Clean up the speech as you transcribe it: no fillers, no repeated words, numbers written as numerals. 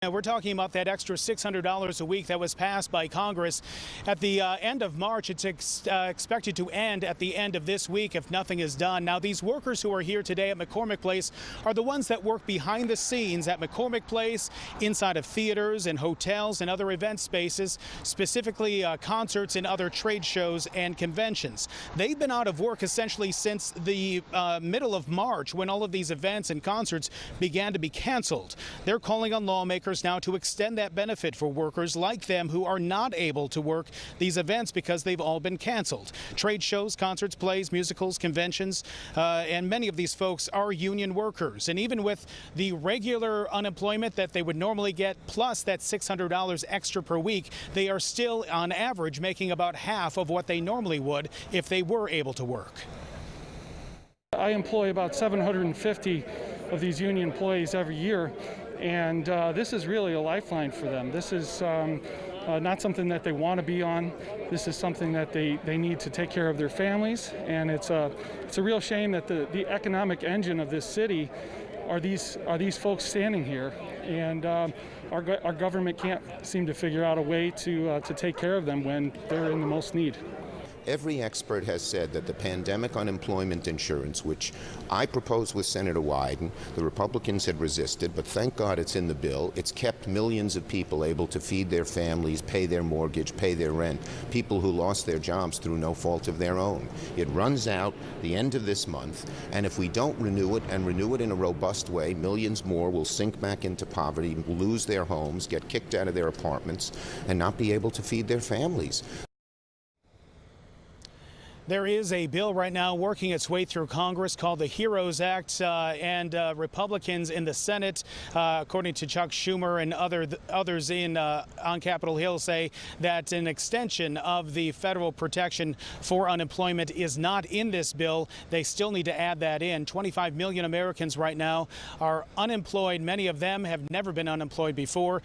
Now we're talking about that extra $600 a week that was passed by Congress at the end of March. It's expected to end at the end of this week if nothing is done. Now, these workers who are here today at McCormick Place are the ones that work behind the scenes at McCormick Place, inside of theaters and hotels and other event spaces, specifically concerts and other trade shows and conventions. They've been out of work essentially since the middle of March, when all of these events and concerts began to be canceled. They're calling on lawmakers now to extend that benefit for workers like them who are not able to work these events because they've all been canceled. Trade shows, concerts, plays, musicals, conventions, and many of these folks are union workers. And even with the regular unemployment that they would normally get, plus that $600 extra per week, they are still on average making about half of what they normally would if they were able to work. I employ about 750 of these union employees every year, and this is really a lifeline for them. This is not something that they want to be on. This is something that they need to take care of their families, and it's a real shame that the economic engine of this city are these folks standing here, and our government can't seem to figure out a way to take care of them when they're in the most need. Every expert has said that the pandemic unemployment insurance, which I proposed with Senator Wyden, the Republicans had resisted, but thank God it's in the bill. It's kept millions of people able to feed their families, pay their mortgage, pay their rent, people who lost their jobs through no fault of their own. It runs out the end of this month, and if we don't renew it and renew it in a robust way, millions more will sink back into poverty, lose their homes, get kicked out of their apartments, and not be able to feed their families. There is a bill right now working its way through Congress called the HEROES Act, and Republicans in the Senate, according to Chuck Schumer and others on Capitol Hill, say that an extension of the federal protection for unemployment is not in this bill. They still need to add that in. 25 million Americans right now are unemployed. Many of them have never been unemployed before.